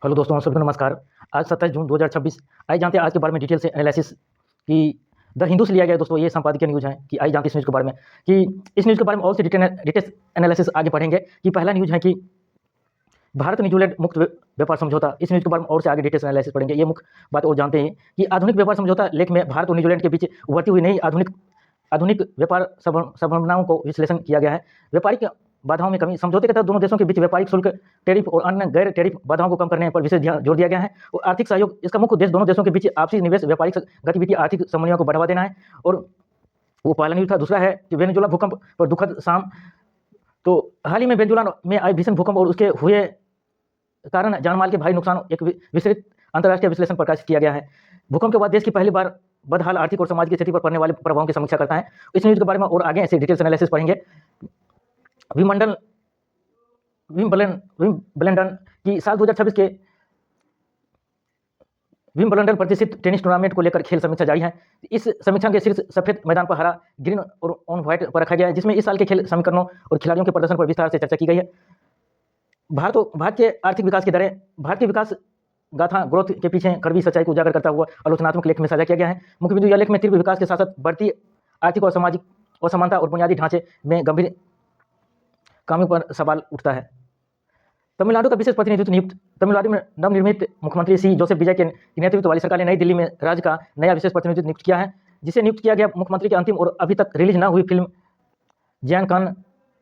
Hello दोस्तों, सभी को नमस्कार। आज 27 जून 2026। आइए जानते हैं आज के बारे में डिटेल से एनालिसिस कि द हिंदू से लिया गया है। दोस्तों, ये संपादकीय न्यूज़ है कि आइए जानते हैं इस न्यूज़ के बारे में कि इस न्यूज़ के बारे में और से डिटेल एनालिसिस आगे पढ़ेंगे। कि पहला न्यूज़ है कि भारत न्यूजीलैंड मुक्त व्यापार समझौता। इस न्यूज़ के बारे में और से आगे डिटेल्स एनालिसिस पढ़ेंगे। ये मुख्य बात और जानते हैं कि आधुनिक व्यापार समझौता लेख में भारत और न्यूजीलैंड के बीच उभरती हुई नई आधुनिक व्यापार संभावनाओं को विश्लेषण किया गया है। व्यापारिक बाधाओं में कमी। समझौते के तहत दोनों देशों के बीच व्यापारिक शुल्क, टैरिफ और अन्य गैर टैरिफ बाधाओं को कम करने पर विशेष जोर दिया गया है। और आर्थिक सहयोग, इसका मुख्य उद्देश्य दोनों देशों के बीच आपसी निवेश, व्यापारिक गतिविधि, आर्थिक संबंधों को बढ़ावा देना है। और वो पहला न्यूज़ था। दूसरा है कि वेनेजुएला भूकंप पर दुखद शाम। तो हाल ही में वेनेजुएला में आए भीषण भूकंप और उसके हुए कारण जानमाल के भारी नुकसान एक विस्तृत अंतर्राष्ट्रीय विश्लेषण प्रकाशित किया गया है। भूकंप के बाद देश की पहली बार बदहाल आर्थिक और समाज की स्थिति पर पड़ने वाले प्रभावों की समीक्षा करता है। इस न्यूज़ के बारे में और आगे ऐसे डिटेल्स एनालिसिस पढ़ेंगे। विंबलडन की साल 2026 के विंबलडन प्रतिष्ठित टेनिस टूर्नामेंट को लेकर खेल समीक्षा जारी है। इस समीक्षा के शीर्ष सफेद मैदान पर हरा, ग्रीन और ऑन व्हाइट पर रखा गया है, जिसमें इस साल के खेल समीकरणों और खिलाड़ियों के प्रदर्शन पर विस्तार से चर्चा की गई है। भारत के आर्थिक विकास की दरें। भारत की विकास गाथा ग्रोथ के पीछे कड़वी सच्चाई को उजागर करता हुआ आलोचनात्मक लेख में साझा किया गया है। मुख्य बिंदु यह लेख में तीव्र विकास के साथ साथ बढ़ती आर्थिक और सामाजिक असमानता और बुनियादी ढांचे में गंभीर कामों पर सवाल उठता है। तमिलनाडु का विशेष प्रतिनिधित्व नियुक्त। तमिलनाडु में नवनिर्मित मुख्यमंत्री सी जोसेफ विजय के नेतृत्व वाली सरकार ने नई दिल्ली में राज्य का नया विशेष प्रतिनिधित्व नियुक्त किया है, जिसे नियुक्त किया गया मुख्यमंत्री की अंतिम और अभी तक रिलीज न हुई फिल्म जैन खान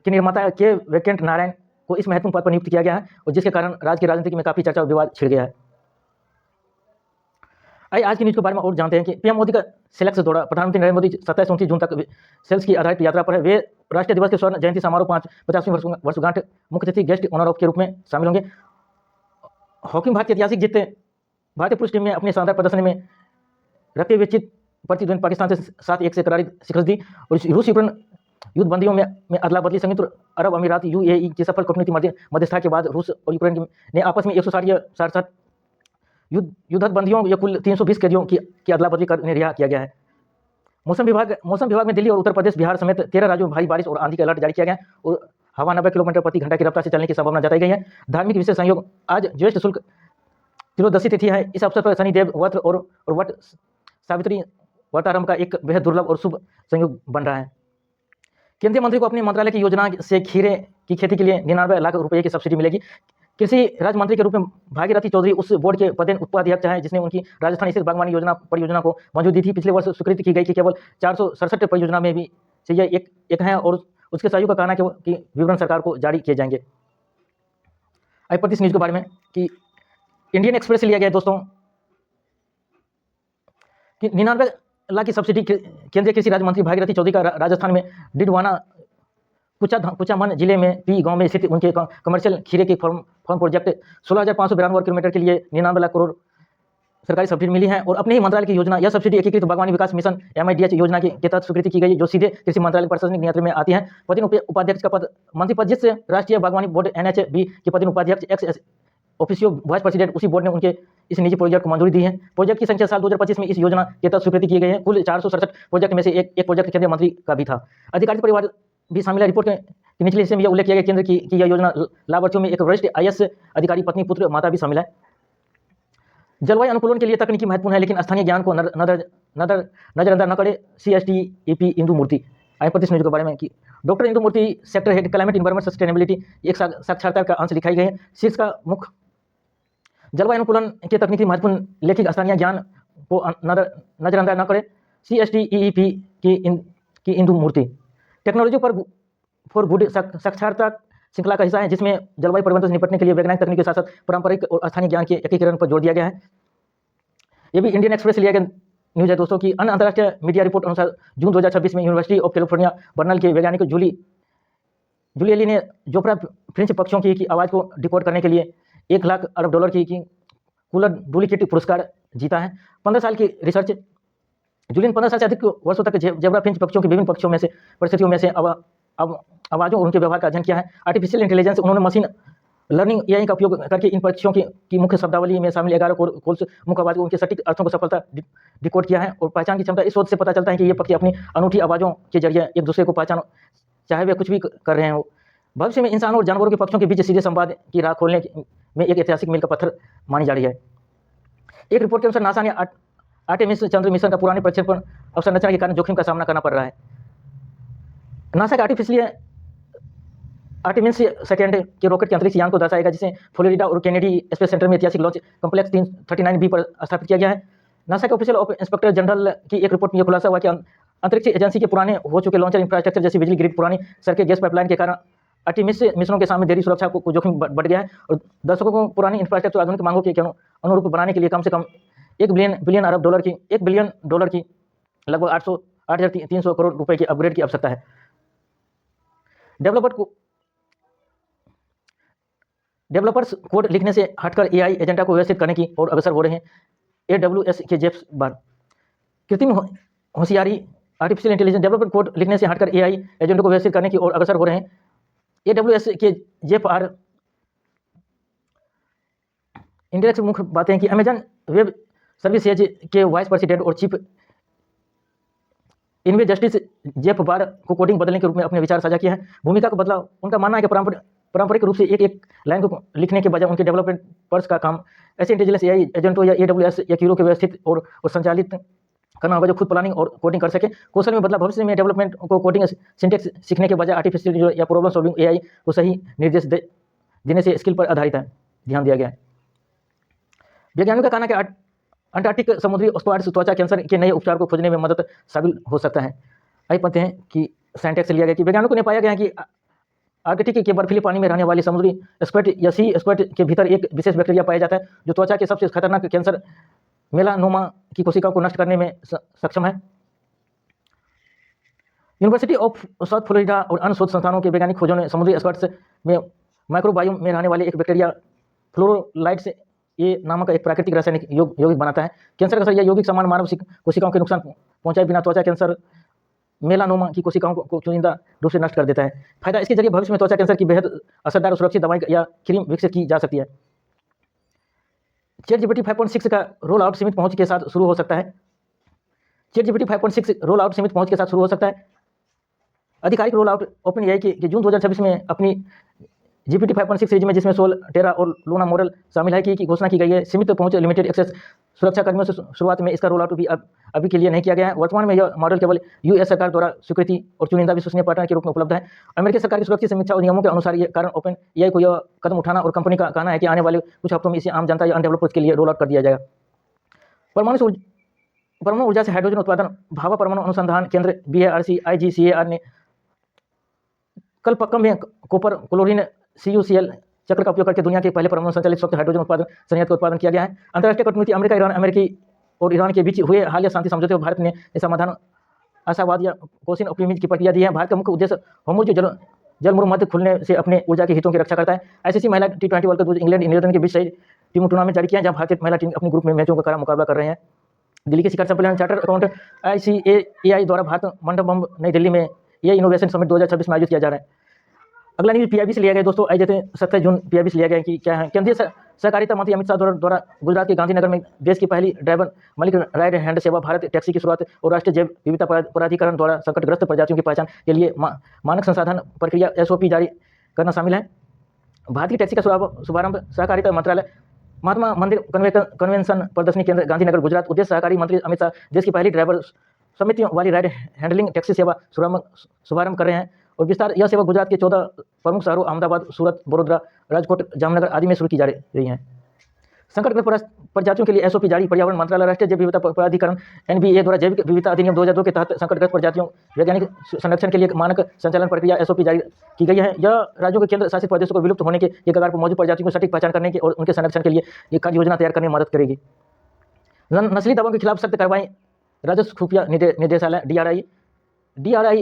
के निर्माता के वेंकट नारायण को इस महत्वपूर्ण पद पर नियुक्त किया गया है, और जिसके कारण राज्य की राजनीति में काफी चर्चा और विवाद छिड़ गया है। आइए आज की न्यूज़ के बारे में और जानते हैं कि पीएम मोदी का सेलेक्स दौरा। प्रधानमंत्री नरेंद्र मोदी 27-29 जून तक सेल्स की आधारित यात्रा पर है। वे राष्ट्रीय दिवस के स्वर्ण जयंती समारोह 50वीं वर्षगांठ मुख्य अतिथि गेस्ट ऑनर ऑफ के रूप में शामिल होंगे। हॉकी भारत की ऐतिहासिक जीत। भारतीय पुरुष टीम ने अपने शानदार प्रदर्शन में रखते हुए चित प्रतिद्वंद पाकिस्तान से 7-1 से करारी शिकस्त दी। और रूस यूक्रेन युद्ध बंदियों में अदला बदली। संयुक्त अरब अमीरात यूएई की सफल कूटनीतिक मध्यस्थता के बाद रूस और यूक्रेन ने आपस में 160 युद्धक बंदियों या कुल 320 कैदियों की अदला बदली कर रिहा किया गया है। मौसम विभाग में दिल्ली और उत्तर प्रदेश, बिहार समेत 13 राज्यों में भारी बारिश और आंधी का अलर्ट जारी किया गया है, और हवा 90 किलोमीटर प्रति घंटा की रफ्तार से चलने की संभावना जताई गई है। धार्मिक विशेष संयोग। आज ज्येष्ठ शुक्ल त्रयोदशी तिथि है। इस अवसर पर शनिदेव व्रत और वट सावित्री व्रतारंभ का एक बेहद दुर्लभ और शुभ संयोग बन रहा है। केंद्रीय मंत्री को अपने मंत्रालय की योजना से खीरे की खेती के लिए 99 लाख रुपये की सब्सिडी मिलेगी। कृषि राज्य मंत्री के रूप में भागीरथी चौधरी उस बोर्ड के पदेन उपाध्यक्ष हैं जिसने उनकी राजस्थान स्थित बागवानी परियोजना को मंजूरी दी थी। पिछले वर्ष स्वीकृत की गई कि केवल 467 परियोजना में भी से यह एक है, और उसके सहयोग का कहना है कि विवरण सरकार को जारी किए जाएंगे। आई पढ़ते इस न्यूज़ के बारे में कि इंडियन एक्सप्रेस से लिया गया है दोस्तों कि 99 लाख की सब्सिडी केंद्रीय कृषि राज्य मंत्री भागीरथी चौधरी का राजस्थान में डिडवाना कुचामन जिले में पी गांव में स्थित उनके कमर्शियल खीरे के फार्म प्रोजेक्ट 16,592 वर्ग किलोमीटर के लिए 99 लाख करोड़ सरकारी सब्सिडी मिली है। और अपने ही मंत्रालय की योजना, यह सब्सिडी एकीकृत बागवानी विकास मिशन MIDH योजना के तहत स्वीकृति की गई, जो सीधे कृषि मंत्रालय प्रशासनिक नियंत्रण में आती है। पदेन उपाध्यक्ष का पद मंत्री पद, जिससे राष्ट्रीय बागवानी बोर्ड NHB के पदेन उपाध्यक्ष एक्स ऑफिसियो वाइस प्रेसिडेंट, उसी बोर्ड ने उनके इस निजी प्रोजेक्ट को मंजूरी दी है। प्रोजेक्ट की संख्या साल 2025 में इस योजना के तहत स्वीकृति की गई है। कुल 467 प्रोजेक्ट में से एक प्रोजेक्ट केंद्रीय मंत्री का भी था। अधिकारिक परिवार भी शामिल है। रिपोर्ट के निचले हिस्से में यह उल्लेख किया गया केंद्र की यह योजना लाभार्थियों में एक वरिष्ठ IAS अधिकारी, पत्नी, पुत्र, माता भी शामिल है। जलवायु अनुकूलन के लिए तकनीकी महत्वपूर्ण है, लेकिन स्थानीय ज्ञान को नजरअंदाज न करे। CSTEP इंदु मूर्ति। आइए पढ़ते इस न्यूज़ के बारे में कि doctor Indu Murthy sector head climate environment sustainability एक साक्षात्कार का अंश दिखाई गई है। शीर्ष का मुख्य जलवायु अनुकूलन के तकनीकी महत्वपूर्ण, लेकिन स्थानीय ज्ञान को नजरअंदाज न करे। CSTEP की इंदु मूर्ति टेक्नोलॉजी फॉर गुड साक्षरता श्रृंखला का हिस्सा है, जिसमें जलवायु परिवर्तन से निपटने के लिए वैज्ञानिक तकनीक के साथ साथ पारंपरिक और स्थानीय ज्ञान के एकीकरण पर जोर दिया गया है। ये भी इंडियन एक्सप्रेस से लिया गया न्यूज़ है दोस्तों की अन्य अंतर्राष्ट्रीय मीडिया रिपोर्ट अनुसार जून 2026 में यूनिवर्सिटी ऑफ कैलिफोर्निया बर्नल के वैज्ञानिक जूलियली ने जोफ्रा फ्रिंच पक्षियों की आवाज़ को डिकोड करने के लिए $1 लाख अरब की कूलर डुप्लीकेट पुरस्कार जीता है। 15 साल की रिसर्च। जूलियन 15 साल से अधिक वर्षों तक जेब्रा फ्रिंच पक्षियों के विभिन्न पक्षियों में से परिस्थितियों में से आवाज़ों और उनके व्यवहार का अध्ययन किया है। आर्टिफिशियल इंटेलिजेंस, उन्होंने मशीन लर्निंग AI का उपयोग करके इन पक्षियों की मुख्य शब्दावली में शामिल 11 कोल्स मुख्य आवाज़ को उनके सटीक अर्थों को सफलता डिकोड किया है। और पहचान की क्षमता, इस शोध से पता चलता है कि ये पक्षी अपनी अनूठी आवाज़ों के जरिए एक दूसरे को पहचान, चाहे वे कुछ भी कर रहे हो। भविष्य में इंसान और जानवरों के पक्षों के बीच सीधे संवाद की राह खोलने में एक ऐतिहासिक मील का पत्थर मानी जा रही है। एक रिपोर्ट के अनुसार नासा ने आर्टेमिस चंद्र मिशन का पुराने प्रक्षेपण अवसंरचना के कारण जोखिम का सामना करना पड़ रहा है। नासा के आर्टेमिस सेकेंड के रॉकेट के अंतरिक्ष यान को दर्शाएगा, जिसे फ्लोरिडा और केनेडी स्पेस सेंटर में ऐतिहासिक लॉन्च कॉम्प्लेक्स 339B पर स्थापित किया गया है। नासा के ऑफिशियल इंस्पेक्टर जनरल की एक रिपोर्ट में यह खुलासा हुआ कि अंतरिक्ष एजेंसी के पुराने हो चुके लॉन्चर इंफ्रास्ट्रक्चर जैसे बिजली ग्रिड, पुरानी सड़कें, गैस पाइपलाइन के कारण आर्टेमिस मिशनों के सामने देरी सुरक्षा को जोखिम बढ़ गया है और दर्शकों को पुरानी इंफ्रास्ट्रक्चर आधुनिक मांगों के अनुरूप बनाने के लिए कम से कम $1 बिलियन की लगभग 8,300 करोड़ रुपए की अपग्रेड की आवश्यकता है। डेवलपर्स कोड लिखने से हटकर AI एजेंडा को व्यवस्थित करने की ओर अग्रसर हो रहे हैं। AWS के जेफ बार कृत्रिम होशियारी आर्टिफिशियल इंटेलिजेंस डेवलपर कोड लिखने से हटकर AI एजेंडा को व्यवस्थित करने की ओर अग्रसर हो रहे हैं। AWS के जेफ आर इंडेक्स मुख्य बातें हैं कि अमेजन वेब सर्विसेज के वाइस प्रेसिडेंट और चीफ इनवे जस्टिस जेफ बार को कोडिंग बदलने के रूप में अपने विचार साझा किया है। भूमिका को बदला। उनका मानना है कि पारंपरिक रूप से एक लाइन को लिखने के बजाय उनके डेवलपर्स का काम ऐसे इंटेलिजेंस AI एजेंटों या AWS या क्यूरो के व्यवस्थित और संचालित करना होगा जो खुद प्लानिंग और कोडिंग कर सके। कौशल में बदला। भविष्य में डेवलपमेंट को कोडिंग सिंटेक्स सीखने के बजाय आर्टिफिशियल या प्रॉब्लम सॉल्विंग AI को सही निर्देश देने से स्किल पर आधारित है ध्यान दिया गया है। वैज्ञानिकों का कहना है कि अंटार्कटिक समुद्री स्क्वाड्स त्वचा कैंसर के नए उपचार को खोजने में मदद साबित हो सकता है। आइए पढ़ते हैं कि साइंटेक्स से लिया गया कि वैज्ञानिकों ने पाया गया है कि आर्कटिक के बर्फीले पानी में रहने वाली समुद्री स्क्वैड या सी स्क्वैड के भीतर एक विशेष बैक्टीरिया पाया जाता है जो त्वचा के सबसे खतरनाक कैंसर मेलानोमा की कोशिकाओं को नष्ट करने में सक्षम है। यूनिवर्सिटी ऑफ साउथ फ्लोरिडा और अन्य शोध संस्थानों के वैज्ञानिक खोजों ने समुद्री स्क्वैड्स में माइक्रोबायोम में रहने वाले एक बैक्टीरिया फ्लोरोलाइट्स ये नामक एक प्राकृतिक रासायनिक यौगिक बनाता है। कैंसर का असर यह यौगिक समान मानव कोशिकाओं के नुकसान पहुंचाए बिना त्वचा कैंसर मेलानोमा की कोशिकाओं को चुनिंदा रूप से नष्ट कर देता है। फायदा इसके जरिए भविष्य में त्वचा कैंसर की बेहद असरदार और सुरक्षित दवाई या क्रीम विकसित की जा सकती है। ChatGPT 5.6 का रोल आउट सीमित पहुंच के साथ शुरू हो सकता है। ChatGPT 5.6 रोल आउट सीमित पहुंच के साथ शुरू हो सकता है। आधिकारिक रोल आउट OpenAI की जून 2026 में अपनी GPT 5.6 सीरीज में, जिसमें सोल, टेरा और लूना मॉडल शामिल है, की घोषणा की गई है। सीमित पहुंच लिमिटेड एक्सेस सुरक्षा कर्मियों से शुरुआत में इसका रोल आउट भी अभी के लिए नहीं किया गया है। वर्तमान में यह मॉडल केवल US सरकार द्वारा स्वीकृति और चुनिंदा विश्वसनीय पार्टनर के रूप में उपलब्ध है। अमेरिकी सरकार की सुरक्षा समीक्षा और नियमों के अनुसार ये कारण OpenAI को यह कदम उठाना और कंपनी का कहना है कि आने वाले कुछ हफ्तों में इसे आम जनता या अन्य डेवलपर्स के लिए रोल आउट कर दिया जाएगा। परमाणु ऊर्जा से हाइड्रोजन उत्पादन भाभा परमाणु अनुसंधान केंद्र BARC-IGCAR ने कलपक्कम में कॉपर क्लोरीन CuCl चक्र का उपयोग करके दुनिया के पहले परमाणु संचालित स्वच्छ हाइड्रोजन उत्पादन संयंत्र का उत्पादन किया गया है। अंतर्राष्ट्रीय कूटनीति अमेरिका ईरान के बीच हुए हालिया शांति समझौते में भारत ने समाधान आशावाद या कोशिन ऑप्टिमिज्म की प्रतिक्रिया दी है। भारत का मुख्य उद्देश्य होमोज जलमरुमध्य खुलने से अपने ऊर्जा के हितों की रक्षा करता है। ICC महिला T20 world cup England Netherlands के बीच सही टीम टूर्नामेंट जारी किया, जहां भारतीय महिला टीम अपने ग्रुप में मैचों का कड़ा मुकाबला कर रहे हैं। दिल्ली के शिखर सम्मेलन चार्टर अकाउंट ICAI द्वारा भारत मंडपम नई दिल्ली में AI इनोवेशन समिट 2026 में आयोजित किया जा रहा है। अगला न्यूज PIB से लिया गया दोस्तों। आज जाते हैं 27 जून PIB से लिया गया कि क्या है। केंद्रीय सहकारिता मंत्री अमित शाह द्वारा गुजरात के गांधीनगर में देश की पहली ड्राइवर मालिक राइड हैंड सेवा भारत टैक्सी की शुरुआत और राष्ट्रीय जैव विविधता प्राधिकरण द्वारा संकटग्रस्त प्रजातियों की पहचान के लिए मानक संसाधन प्रक्रिया SOP जारी करना शामिल है। भारतीय टैक्सी का शुभारंभ सहकारिता मंत्रालय महात्मा मंदिर कन्वेंशन प्रदर्शनी केंद्र गांधीनगर गुजरात। उद्देश्य सहकारी मंत्री अमित शाह देश की पहली ड्राइवर समितियों वाली राइड हैंडलिंग टैक्सी सेवा शुभारंभ कर रहे हैं और विस्तार यह सेवा गुजरात के 14 प्रमुख शहरों अहमदाबाद, सूरत, बड़ोदरा, राजकोट, जामनगर आदि में शुरू की जा रही हैं। संकटग्रस्त प्रजातियों के लिए SOP जारी। पर्यावरण मंत्रालय राष्ट्रीय जैव विविधता प्राधिकरण NBA द्वारा जैविक विविधता अधिनियम 2002 के तहत संकटग्रस्त प्रजातियों वैज्ञानिक संरक्षण के लिए मानक संचालन प्रक्रिया SOP जारी की गई है। यह राज्यों के केंद्र शासित प्रदेशों को विलुप्त होने के कगार पर मौजूद प्रजातियों को सटीक पहचान करने के और उनके संरक्षण के लिए एक कार्य योजना तैयार करने में मदद करेगी। नस्ली दवाओं के खिलाफ सख्त कार्रवाई। राजस्व खुफिया निदेशालय DRI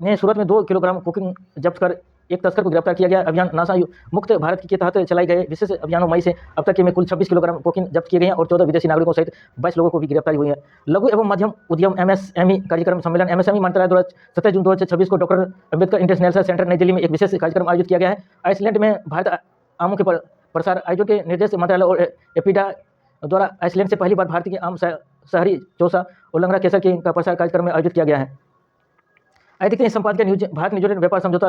ने सूरत में 2 किलोग्राम कोकीन जब्त कर एक तस्कर को गिरफ्तार किया गया। अभियान नासा मुक्त भारत के तहत चलाए गए विशेष अभियानों मई से अब तक में कुल 26 किलोग्राम कोकीन जब्त किए गए हैं और 14 विदेशी नागरिकों सहित 22 लोगों को भी गिरफ्तारी हुई है। लघु एवं मध्यम उद्यम MSME कार्यक्रम सम्मेलन MSME मंत्रालय द्वारा 27 जून 2026 को डॉक्टर अम्बेडकर इंटरनेशनल सेंटर नई दिल्ली में एक विशेष कार्यक्रम आयोजित किया गया है। आइसलैंड में भारत आमों के प्रसार आयोजन के निर्देश मंत्रालय और एपिडा द्वारा आइसलैंड से पहली बार भारतीय आम शहरी चौसा और लंगड़ा केसर का प्रसार कार्यक्रम में आयोजित किया गया है। आइए देखते हैं संपादकीय न्यूज भारत न्यूजीलैंड व्यापार समझौता।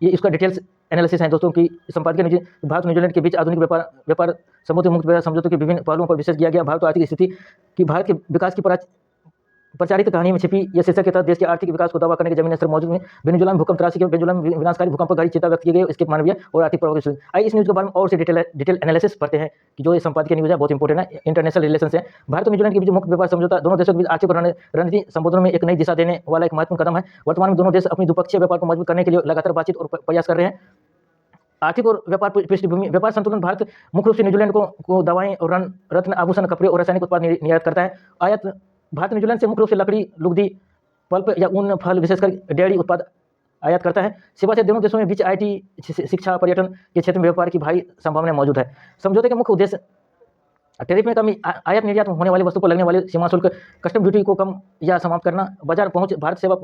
ये इसका डिटेल्स एनालिसिस है दोस्तों की संपादकीय न्यूज भारत न्यूजीलैंड के बीच आधुनिक व्यापार समुद्र मुक्त व्यापार समझौतों के विभिन्न पहलुओं पर विशेष किया गया। भारत और आर्थिक स्थिति की भारत के विकास की प्रचारित कहानी में छिपी यह शीर्षक के तहत देश के आर्थिक विकास को दावा करने के जमीनी स्तर मौजूद में वेनेजुएला में भूकंप तराशी के वेनेजुएला में विनाशकारी भूकंप पर गहरी चिंता व्यक्त की गई। इसके मानवीय और आर्थिक प्रभाव की आइए इस न्यूज के बारे में और से डिटेल एनालिसिस पढ़ते हैं कि जो ये संपादकीय न्यूज है बहुत इंपॉर्टेंट है। इंटरनेशनल रिलेशंस है। भारत और न्यूजीलैंड के बीच मुक्त व्यापार समझौता दोनों देशों के बीच आर्थिक और रणनीति संबंधों में एक नई दिशा देने वाला एक महत्वपूर्ण कदम है। वर्तमान में दोनों देश अपनी द्विपक्षीय व्यापार को मजबूत करने के लिए लगातार बातचीत और प्रयास कर रहे हैं। आर्थिक और व्यापार पृष्ठभूमि व्यापार संतुलन भारत मुख्य रूप से न्यूजीलैंड को दवाएं और रत्न आभूषण कपड़े और रासायनिक उत्पाद निर्यात करता है। आयात भारत न्यूजीलैंड से मुख्य रूप से लकड़ी लुगदी पल्प या ऊन फल विशेषकर डेयरी उत्पाद आयात करता है। सिवा से दोनों देशों में बीच IT शिक्षा पर्यटन के क्षेत्र में व्यापार की भारी संभावना मौजूद है। समझौते के मुख्य उद्देश्य टैरिफ में कमी, आयात निर्यात होने वाली वस्तु पर लगने वाले सीमा शुल्क, कस्टम ड्यूटी को कम या समाप्त करना, बाजार पहुंच, भारत सेवा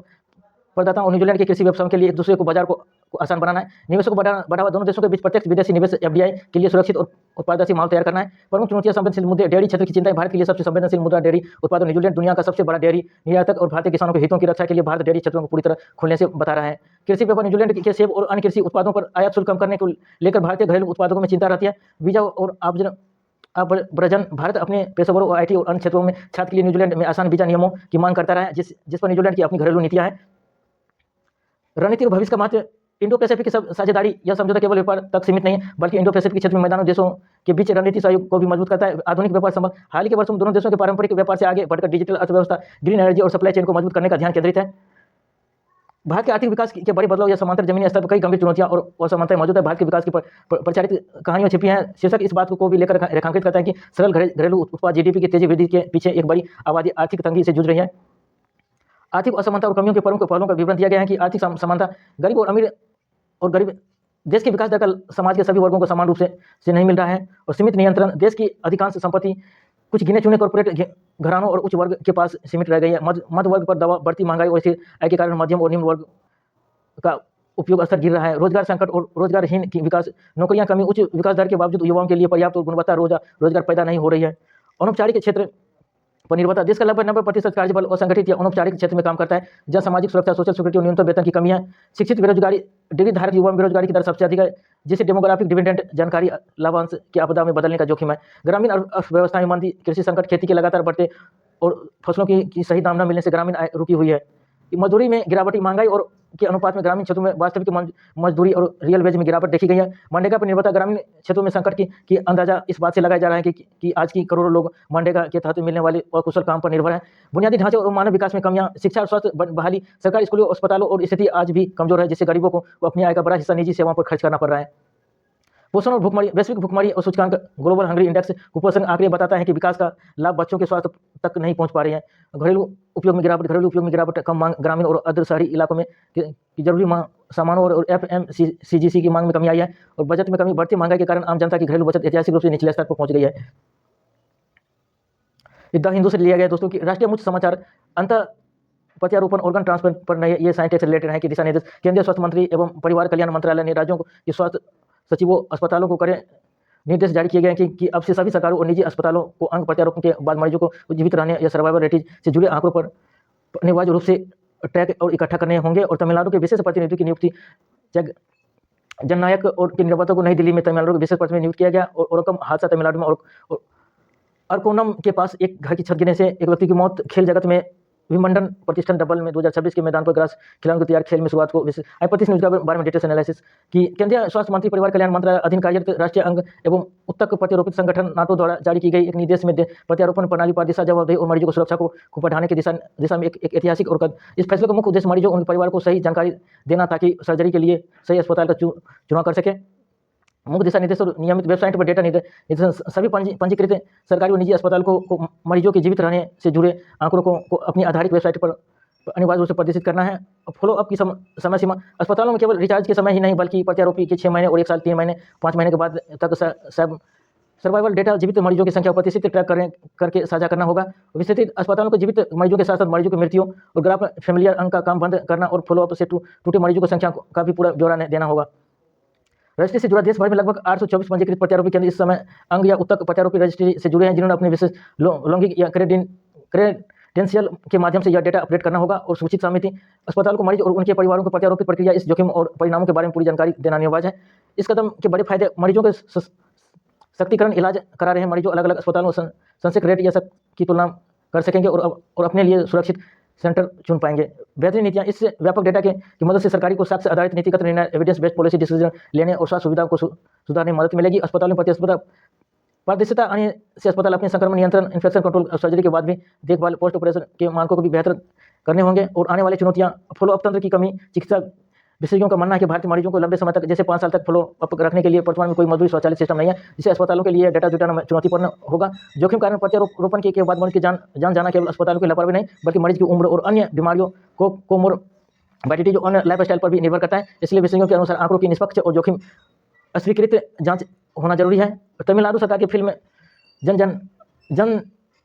प्रदाताओं और न्यूजीलैंड के कृषि व्यवसायों के लिए एक दूसरे को बाजार को आसान बनाना है। निवेशों को बढ़ावा, दोनों देशों के बीच प्रत्यक्ष विदेशी निवेश FDI के लिए सुरक्षित और पारदर्शी माहौल तैयार करना है। प्रमुख चुनौतियां संवेदनशील मुद्दे, डेयरी क्षेत्र की चिंताएं, भारत के लिए सबसे संवेदनशील मुद्दा डेयरी उत्पादन। न्यूजीलैंड दुनिया का सबसे बड़ा डेयरी निर्यातक और भारतीय किसानों के हितों की रक्षा के लिए भारत डेयरी क्षेत्रों को पूरी तरह खुलने से बता रहा है। कृषि व्यापार, न्यूजीलैंड के सेब और अन्य कृषि उत्पादों पर आयात शुल्क कम करने को लेकर भारतीय घरेलू उत्पादकों में चिंता रहती है। वीजा और अब्रजन, भारत अपने पेशेवरों और IT और अन्य क्षेत्रों में छात्र के लिए न्यूजीलैंड में आसान वीजा नियमों की मांग करता रहा है, जिस पर न्यूजीलैंड की अपनी घरेलू नीतियां हैं। रणनीति और भविष्य का महत्व, इंडो पैसिफिक की साझेदारी। यह समझौता केवल व्यापार तक सीमित नहीं है बल्कि इंडो पैसिफिक क्षेत्र में मैदानों देशों के बीच रणनीति सहयोग को भी मजबूत करता है। आधुनिक व्यापार संबंध, हाल ही के वर्षों में दोनों देशों के पारंपरिक व्यापार से आगे बढ़कर डिजिटल अर्थव्यवस्था, ग्रीन एनर्जी और सप्लाई चेन को मजबूत करने का ध्यान केंद्रित है। भारत के आर्थिक विकास के बड़े बदलाव या समांतर जमीनी स्तर पर कई गंभीर चुनौतियां और असमानताएं मौजूद है। भारत के विकास की प्रचारित कहानियों छिपी हैं। शीर्षक इस बात को भी लेकर रेखांकित करता है कि सरल घरेलू उत्पाद GDP की तेजी वृद्धि के पीछे एक बड़ी आबादी आर्थिक तंगी से जूझ रही है। आर्थिक असमानता और कमियों के प्रमुख पहलुओं का विवरण दिया गया है कि आर्थिक समानता, गरीब और अमीर और गरीब देश के विकास दर का समाज के सभी वर्गों को समान रूप से नहीं मिल रहा है। और सीमित नियंत्रण, देश की अधिकांश संपत्ति कुछ गिने चुने कॉर्पोरेट घरानों और उच्च वर्ग के पास सीमित रह गई है। मध्य वर्ग पर दबाव, बढ़ती महंगाई और स्थिर आय के कारण मध्यम और निम्न वर्ग का उपयोग स्तर गिर रहा है। रोजगार संकट और रोजगारहीन की विकास, नौकरियां कमी, उच्च विकास दर के बावजूद युवाओं के लिए पर्याप्त और गुणवत्ता रोजगार पैदा नहीं हो रही है। अनौपचारिक क्षेत्र पर निर्भरता, देश का लगभग 90% कार्यबल असंगठित या अनौपचारिक क्षेत्र में काम करता है, जहां सामाजिक सुरक्षा, सोशल सिक्योरिटी और न्यूनतम वेतन की कमी है। शिक्षित बेरोजगारी, डिग्री धारक युवा में बेरोजगारी की दर सबसे अधिक है, जिसे डेमोग्राफिक डिविडेंड जानकारी लाभांश की आपदा में बदलने का जोखिम है। ग्रामीण अर्थव्यवस्था में मंदी, कृषि संकट, खेती के लगातार बढ़ते और फसलों की सही दाम न मिलने से ग्रामीण आय रुकी हुई है। मजदूरी में गिरावट, महंगाई और के अनुपात में ग्रामीण क्षेत्रों में वास्तविक मजदूरी और रियल वेज में गिरावट देखी गई है। मनरेगा पर निर्भरता, ग्रामीण क्षेत्रों में संकट की अंदाजा इस बात से लगाया जा रहा है कि आज की करोड़ों लोग मनरेगा के तहत मिलने वाले और कुशल काम पर निर्भर है। बुनियादी ढांचे और मानव विकास में कमियां, शिक्षा और स्वास्थ्य बहाली, सरकारी स्कूलों, अस्पतालों और स्थिति आज भी कमजोर है, जिससे गरीबों को अपनी आय का बड़ा हिस्सा निजी सेवाओं पर खर्च करना पड़ रहा है। पोषण और भूखमरी, वैश्विक भूखमरी और सूचकांक ग्लोबल हंग्री इंडेक्स कुपोषण आंकड़े बताता है कि विकास का लाभ बच्चों के स्वास्थ्य तक नहीं पहुंच पा रही है। घरेलू उपयोग में गिरावट, कम मांग, ग्रामीण और अर्ध शहरी इलाकों में की जरूरी सामानों और FMCG की मांग में कमी आई है। और बजट में कमी, बढ़ती महंगाई के कारण आम जनता की घरेलू बचत ऐतिहासिक रूप से निचले स्तर पर पहुंच गई है। द हिंदू से लिया गया दोस्तों की राष्ट्रीय मुख्य समाचार, अंत प्रत्यारोपण, ऑर्गन ट्रांसप्लांट पर नए ये साइंस से रिलेटेड है कि दिशा निर्देश। केंद्रीय स्वास्थ्य मंत्री एवं परिवार कल्याण मंत्रालय ने राज्यों के स्वास्थ्य सचिवों, अस्पतालों को कड़े निर्देश जारी किए गए हैं कि अब से सभी सरकारों और निजी अस्पतालों को अंग प्रत्यारोपण के बाद मरीजों को जीवित रहने या सर्वाइवल रेट से जुड़े आंकड़ों पर अनिवार्य रूप से ट्रैक और इकट्ठा करने होंगे। और तमिलनाडु के विशेष प्रतिनिधि की नियुक्ति जननायक और के निर्माता को नई दिल्ली में तमिलनाडु के विशेष प्रतिनिधि नियुक्त किया गया। और ओरकम हादसा, तमिलनाडु में अरकोनम के पास एक घर की छत गिरने से एक व्यक्ति की मौत। खेल जगत में विंबलडन प्रतिष्ठित डबल में 2026 के मैदान पर ग्रास खिलाड़ियों को तैयार खेल में शुरुआत को प्रतिष्ठित न्यूज के बारे में डिटेल्स एनालिसिस की केंद्रीय स्वास्थ्य मंत्री परिवार कल्याण मंत्रालय अधीन कार्यरत राष्ट्रीय अंग एवं उत्तक प्रत्यारोपित संगठन नाटो द्वारा जारी की गई एक निर्देश में प्रत्यारोपण प्रणाली पर दिशा जवाबदेही और मरीजों को सुरक्षा को बढ़ाने की दिशा में एक ऐतिहासिक और इस फैसले का मुख्य उद्देश्य मरीजों और उनके परिवार को सही जानकारी देना ताकि सर्जरी के लिए सही अस्पताल का चुनाव कर सके। मुख्य दिशा निर्देश और नियमित वेबसाइट पर डेटा निर्देश सभी पंजीकृत सरकारी और निजी अस्पताल को मरीजों के जीवित रहने से जुड़े आंकड़ों को अपनी आधारित वेबसाइट पर अनिवार्य रूप से प्रदर्शित करना है। फॉलोअप की समय सीमा, अस्पतालों में केवल रिचार्ज के समय ही नहीं बल्कि प्रत्यारोपी के 6 महीने और 1 साल, 3 महीने, 5 महीने के बाद तक सर्वाइवल डेटा जीवित मरीजों की संख्या प्रतिशत ट्रैक करके साझा करना होगा। विस्तृत अस्पतालों को जीवित मरीजों के साथ साथ मरीजों की मृत्यु और ग्राफ फैमिलियर अंक का काम बंद करना और फॉलोअप से टूटे मरीजों की संख्या का भी पूरा ब्यौरा देना होगा। रजिस्ट्री से जुड़ा देश भर में लगभग 824 पंजीकृत प्रत्यारोपी केंद्र इस समय अंग या उत्तक प्रत्यारोपी रजिस्ट्री से जुड़े हैं, जिन्होंने अपने विशेष लौंगिक या टेंशियल के माध्यम से यह डेटा अपडेट करना होगा और सूचित समिति अस्पताल को मरीज और उनके परिवारों को प्रत्यारोपित प्रक्रिया, इस जोखिम और परिणामों के बारे में पूरी जानकारी देना अनिवार्य है। इस कदम के बड़े फायदे मरीजों के सशक्तिकरण, इलाज करा रहे मरीजों अलग अलग अस्पतालों संसेक रेट या की तुलना कर सकेंगे और अपने लिए सुरक्षित सेंटर चुन पाएंगे। बेहतरीन नीतियाँ, इस व्यापक डेटा की मदद से सरकारी को साक्ष्य आधारित नीतिगत निर्णय, एविडेंस बेस्ड पॉलिसी डिसीजन लेने और स्वास्थ्य सुविधाओं को सुधारने में मदद मिलेगी। अस्पतालों में प्रतिस्पर्धा पारदर्शिता आने से अस्पताल अपने संक्रमण नियंत्रण, इन्फेक्शन कंट्रोल और सर्जरी के बाद भी देखभाल, पोस्ट ऑपरेशन के मानकों को भी बेहतर करने होंगे। और आने वाली चुनौतियां, फॉलो अप तंत्र की कमी। चिकित्सा विशेषज्ञों का मानना है कि भारतीय मरीजों को लंबे समय तक, जैसे 5 साल तक फॉलो अप रखने के लिए वर्तमान में कोई मजबूत स्वचालित सिस्टम नहीं है, जिससे अस्पतालों के लिए डेटा जुटाना चुनौतीपूर्ण होगा। जोखिम कारण प्रत्यारोपण के बाद मरीज की जान जाना केवल अस्पतालों की लापरवाही नहीं, बल्कि मरीज की उम्र और अन्य बीमारियों को कोमोरबिडिटी जो अन्य लाइफ स्टाइल पर भी निर्भर करता है। इसलिए विशेषज्ञों के अनुसार आंकड़ों की निष्पक्ष और जोखिम अस्वीकृत जाँच होना जरूरी है। तमिलनाडु सरकार की फिल्म जन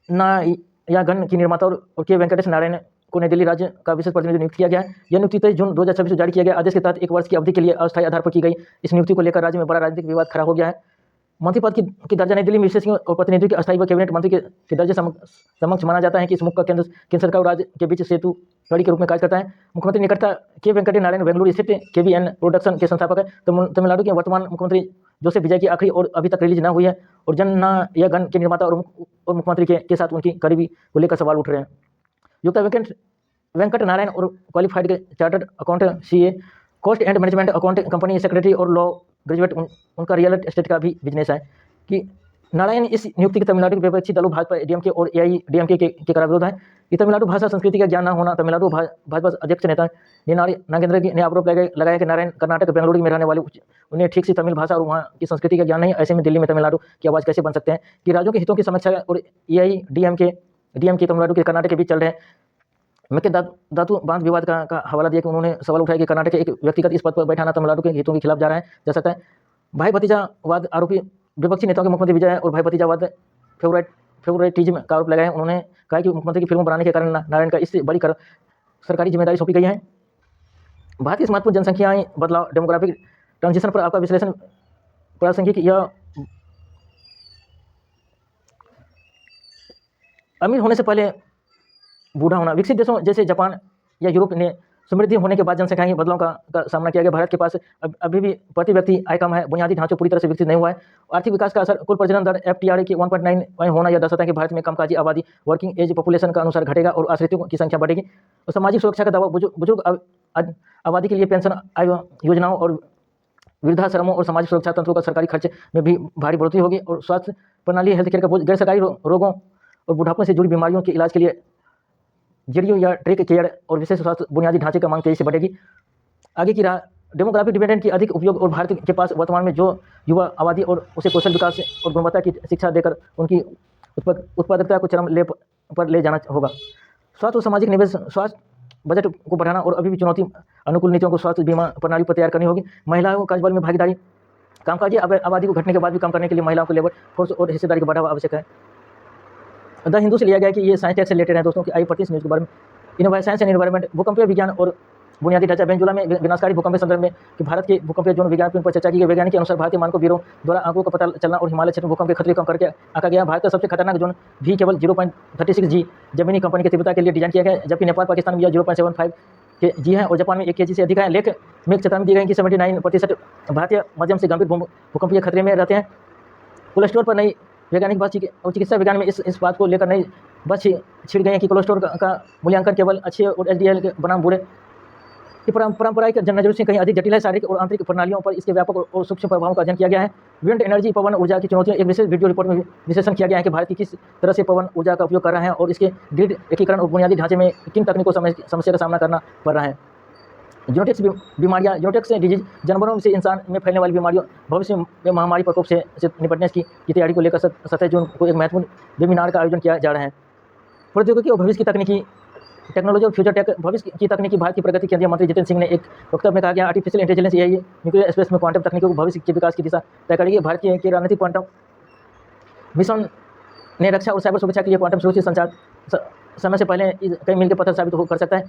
नायगन की निर्माता और के वेंकटेश नारायण को नई दिल्ली राज्य का विशेष प्रतिनिधि नियुक्त किया गया है। यह नियुक्ति 23 जून 2026 को जारी किया गया। आदेश के तहत 1 वर्ष की अवधि के लिए अस्थायी आधार पर की गई इस नियुक्ति को लेकर राज्य में बड़ा राजनीतिक विवाद खड़ा हो गया है। मंत्री पद की दर्जा नई दिल्ली में विशेषज्ञों और प्रतिनिधियों के अस्थायी व कैबिनेट मंत्री के दर्जे समक्ष माना जाता है कि इस मुख का केंद्र सरकार और राज्य के बीच सेतु कड़ी के रूप में कार्य करता है। मुख्यमंत्री निकटता के वेंकटेश नारायण बेंगलुरु स्थित KVN प्रोडक्शन के संस्थापक है। तमिलनाडु के वर्तमान मुख्यमंत्री जोसेफ विजय की आखिरी और अभी तक रिलीज न हुई है और जननायगन के निर्माता और मुख्यमंत्री के साथ उनकी करीबी को लेकर सवाल उठ रहे हैं। युक्त वेंकट नारायण और qualified chartered accountant, CA, cost and management account, company secretary और लॉ ग्रेजुएट। उनका रियल एस्टेट का भी बिजनेस है। कि नारायण इस नियुक्ति के तमिलनाडु के विपक्षी दलों भाजपा, DMK और AIADMK के कड़ा विरोध है। कि तमिलनाडु भाषा संस्कृति का ज्ञान न होना। तमिलनाडु भाजपा अध्यक्ष नेता नागेंद्र ने आरोप लगाया कि नारायण कर्नाटक, बेंगलुरु में रहने वाले उन्हें ठीक से तमिल भाषा और वहाँ की संस्कृति का ज्ञान नहीं। ऐसे में दिल्ली में तमिलनाडु की आवाज़ कैसे बन सकते हैं। कि राज्यों के हितों की समीक्षा और AIADMK तमिलनाडु के कर्नाटक के बीच चल रहे हैं। मेकेदातु बांध विवाद का हवाला दिया कि उन्होंने सवाल उठाया कि कर्नाटक के एक व्यक्तिगत इस पद पर बैठाना तमिलनाडु के हितों के खिलाफ जा सकता है। भाई भतीजावाद आरोपी विपक्षी नेताओं के मुख्यमंत्री विजय और भाई भतीजावाद फेवरेटिज्म का आरोप लगाया। उन्होंने कहा कि मुख्यमंत्री की फिल्म बनाने के कारण नारायण का इससे बड़ी सरकारी जिम्मेदारी सौंपी गई है। भारत की महत्वपूर्ण जनसंख्या बदलाव, डेमोग्राफिक ट्रांजिशन पर आपका विश्लेषण प्रासंगिक। यह अमीर होने से पहले बूढ़ा होना। विकसित देशों जैसे जापान या यूरोप ने समृद्धि होने के बाद जनसंख्या के बदलाव का सामना किया गया। भारत के पास अभी भी प्रति व्यक्ति आय कम है, बुनियादी ढांचा पूरी तरह से विकसित नहीं हुआ है। आर्थिक विकास का असर, कुल प्रजनन दर FTR की 1.9 होना यह दर्शाता है कि भारत में कामकाजी आबादी वर्किंग एज पॉपुलेशन का अनुसार घटेगा और आश्रितों की संख्या बढ़ेगी। और सामाजिक सुरक्षा का दावा, बुजुर्ग आबादी के लिए पेंशन योजनाओं और वृद्धाश्रमों और सामाजिक सुरक्षा तंत्रों का सरकारी खर्च में भी भारी बढ़ोतरी होगी। और स्वास्थ्य प्रणाली, हेल्थ केयर का बोझ, गैर सरकारी रोगों और बुढ़ापे से जुड़ी बीमारियों के इलाज के लिए जेडीओ या ट्रिक केयर और विशेष स्वास्थ्य बुनियादी ढांचे का मांग तेजी से बढ़ेगी। आगे की राह, डेमोग्राफिक डिविडेंड की अधिक उपयोग और भारत के पास वर्तमान में जो युवा आबादी और उसे कौशल विकास और गुणवत्ता की शिक्षा देकर उनकी उत्पादकता को चरम पर ले जाना होगा। स्वास्थ्य और सामाजिक निवेश, स्वास्थ्य बजट को बढ़ाना और अभी भी चुनौती अनुकूल नीतियों को स्वास्थ्य बीमा प्रणाली पर तैयार करनी होगी। महिलाओं को कार्यबल में भागीदारी, कामकाजी आबादी को घटने के बाद भी काम करने के लिए महिलाओं को लेबर फोर्स और हिस्सेदारी का बढ़ावा आवश्यक है। द हिंदू से लिया गया कि ये साइंस टेक से रिलेटेड है दोस्तों की आई 35 न्यूज़ के बारे में। साइंस एंड एनवायरमेंट, भूकंपीय विज्ञान और बुनियादी ढांचा। वेनेजुएला में विनाशकारी भूकंप के संदर्भ में कि भारत के भूकंपीय जोन विज्ञान पर चर्चा की गई। वैज्ञानिक के अनुसार भारतीय मानकों ब्यूरो द्वारा आंकड़ों का पता चलना और हिमालय क्षेत्र में भूकंप के खतरे कम करके आंका गया। भारत का सबसे खतरनाक जोन भी केवल 0.36 G जमीनी कंपनी की तीव्रता के लिए डिजाइन किया गया, जबकि नेपाल, पाकिस्तान में यह 0.75 G है और जापान में 1 kg से अधिक है। लेख में चेतावनी दी गई कि 79% भारतीय मध्यम से गंभीर भूकंपीय खतरे में रहते हैं। कोलेस्ट्रॉल पर नई वैज्ञानिक बात और चिकित्सा विज्ञान में इस बात को लेकर नई बस छिड़ गए हैं कि कोलेस्ट्रॉल का मूल्यांकन केवल अच्छे और HDL के बनाम बुरे की पारंपरिक नजरों से कहीं अधिक जटिल है। शारीरिक और आंतरिक प्रणालियों पर इसके व्यापक और सूक्ष्म प्रभावों का अध्ययन किया गया है। विंड एनर्जी, पवन ऊर्जा की चुनौतियां, एक विशेष वीडियो रिपोर्ट में विश्लेषण किया गया है कि भारत किस तरह से पवन ऊर्जा का उपयोग कर रहा है और इसके ग्रिड एकीकरण और बुनियादी ढांचे में किन तकनीकों समस्या का सामना करना पड़ रहा है। जेनेटिक्स बीमारियां, जेनेटिक्स डिजीज, जानवरों से इंसान में फैलने वाली बीमारियों, भविष्य में महामारी प्रकोप से निपटने की तैयारी को लेकर 27 जून को एक महत्वपूर्ण वेबिनार का आयोजन किया जा रहा है। प्रौद्योगिकी और भविष्य की टेक्नोलॉजी और फ्यूचर टेक, भविष्य की तकनीकी भारत की प्रगति। केंद्रीय मंत्री जितेंद्र सिंह ने एक वक्तव्य में कहा कि artificial intelligence, AI, nuclear space में क्वांटम तकनीकों को भविष्य के विकास की दिशा तय करेगी। भारत की रणनीतिक क्वांटम मिशन ने रक्षा और साइबर सुरक्षा के लिए क्वांटम सुरक्षित संचार समय से पहले कई मील के पत्थर साबित कर सकता है।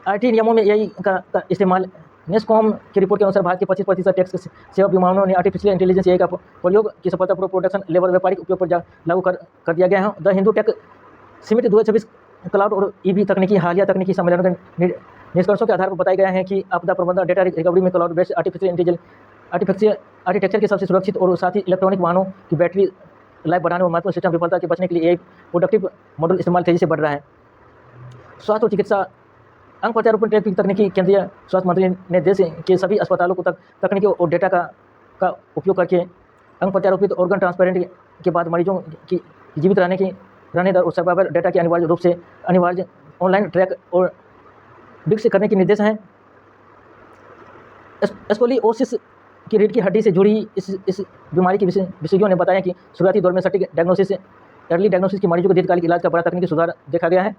IT नियमों में AI का इस्तेमाल, नेस्कॉम की रिपोर्ट के अनुसार भारत के 25% टैक्स सेवा विमानों ने आर्टिफिशियल इंटेलिजेंस AI का प्रयोग की सफलतापूर्वक प्रोडक्शन लेवल व्यापारिक उपयोग पर लागू कर दिया गया है। The Hindu tech summit 2026 cloud और ईवी तकनीकी हालिया तकनीकी सम्मेलन के निष्कर्षों के आधार पर बताया गया है कि आपदा प्रबंधन डेटा रिकवरी में क्लाउड बेस्ड आर्टिफिशियल आर्किटेक्चर के सबसे सुरक्षित और साथ ही इलेक्ट्रॉनिक वाहनों की बैटरी लाइफ बढ़ाने और महत्वपूर्ण सिस्टम विफलता के बचने के लिए एआई प्रोडक्टिव मॉडल इस्तेमाल तेजी से बढ़ रहा है। स्वास्थ्य और चिकित्सा अंग प्रत्यारोपण ट्रैकिंग तकनीकी केंद्रीय स्वास्थ्य मंत्री ने देश के सभी अस्पतालों को तकनीकी और डेटा का उपयोग करके अंग प्रत्यारोपित ऑर्गन ट्रांसप्लांट के बाद मरीजों की जीवित रहने दर और सर्वाइवल डेटा के अनिवार्य ऑनलाइन ट्रैक और विकसित करने के निर्देश हैं। स्कोलियोसिस की रीढ़ की हड्डी से जुड़ी इस बीमारी के विशेषज्ञों ने बताया कि शुरुआती दौर में सटीक अर्ली डायग्नोसिस की मरीजों के दीर्घकालिक इलाज का बड़ा तकनीकी सुधार देखा गया है।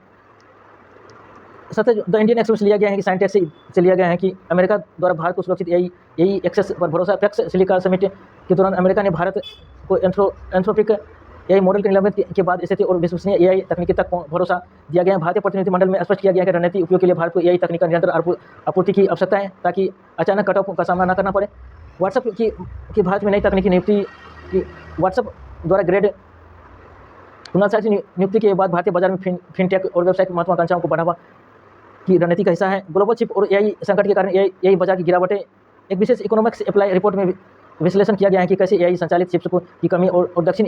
द इंडियन एक्सप्रेस लिया गया है कि साइंटेक्स से लिया गया है कि अमेरिका द्वारा भारत को सुरक्षित एआई एक्सेस पर भरोसा। पैक्स सिलिका समिट के दौरान अमेरिका ने भारत को एंथ्रोपिक एआई मॉडल के निलंबन के बाद स्थिति और विश्वसनीय एआई तकनीकी तक भरोसा दिया गया है। भारतीय प्रतिनिधिमंडल में स्पष्ट किया गया है कि रणनीतिक उपयोग के लिए भारत को एआई तकनीक का निरंतर आपूर्ति की आवश्यकता है ताकि अचानक कटऑफ का सामना न करना पड़े। व्हाट्सएप की भारत में नई तकनीकी नियुक्ति की व्हाट्सएप द्वारा ग्रेड 59 की नियुक्ति के बाद भारतीय बाजार में फिनटेक और व्यवसायिक महत्वाकांक्षाओं को बढ़ावा की रणनीति का हिस्सा है। ग्लोबल चिप और एआई संकट के कारण एआई बाजार की गिरावटें एक विशेष इकोनॉमिक्स अप्लाई रिपोर्ट में विश्लेषण किया गया है कि कैसे एआई संचालित चिप्स की कमी और दक्षिण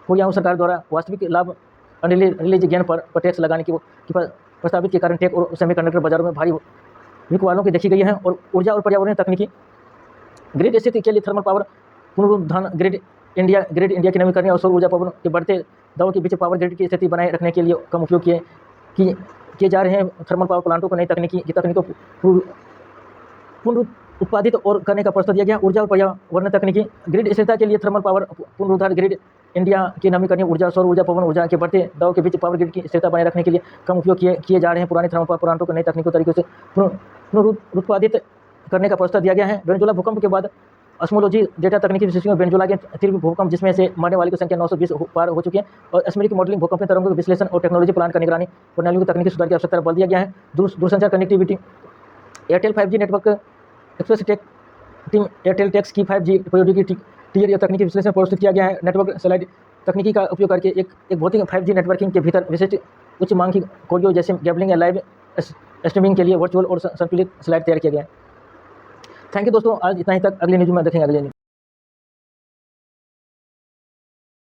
कोरियाई सरकार द्वारा वास्तविक लाभ अनरिलीज गेन पर टैक्स लगाने की प्रस्तावित के कारण टेक और सेमीकंडक्टर बाजारों में भारी बिकवालों की देखी गई है। और ऊर्जा और पर्यावरण तकनीकी ग्रिड स्थिति के लिए थर्मल पावर पुनरुत्थान ग्रिड इंडिया की नवीकरणीय और सौर ऊर्जा पावर के बढ़ते दावों के बीच पावर ग्रिड की स्थिति बनाए रखने के लिए कम उपयोग किए जा रहे हैं। थर्मल पावर प्लांटों को नई तकनीकों पुनरुत्पादित और करने का प्रस्ताव दिया गया। ऊर्जा और पर्यावरण तकनीकी ग्रिड स्थिरता के लिए थर्मल पावर पुनरुद्धार ग्रिड इंडिया की नवीकरणीय ऊर्जा सौर ऊर्जा पवन ऊर्जा के बढ़ते दावों के बीच पावर ग्रिड की स्थिरता बनाए रखने के लिए कम उपयोग किए जा रहे हैं। पुराने थर्मल पावर प्लांटों को नई तकनीकों तरीकों से पुनरुत्पादित करने का प्रस्ताव दिया गया है। वेनेजुएला भूकंप के बाद ऑस्मोलॉजी डेटा तकनीकी विशेषज्ञों वेनेजुएला के तीव्र भूकंप जिसमें से मरने वालों की संख्या 920 पार हो चुकी है और एस्मेरिक मॉडलिंग भूकंपीय तरंगों के विश्लेषण और टेक्नोलॉजी प्लांट का निगरानी प्रणालियों की तकनीकी सुधार की आवश्यकता बल दिया गया है। दूरसंचार connectivity Airtel 5G network Express tech team Airtel टेक्स की 5G प्रौद्योगिकी टीयर या तकनीकी विश्लेषण प्रस्तुत किया गया है। नेटवर्क स्लाइड तकनीकी का उपयोग करके एक भौतिक 5G नेटवर्किंग के भीतर विशिष्ट उच्च मांग की कोरियो जैसे गैबलिंग या लाइव स्ट्रीमिंग के लिए वर्चुअल और संतुलित स्लाइड तैयार किया गया है। थैंक यू दोस्तों, आज इतना ही तक। अगली न्यूज़ में देखेंगे अगले न्यूज़।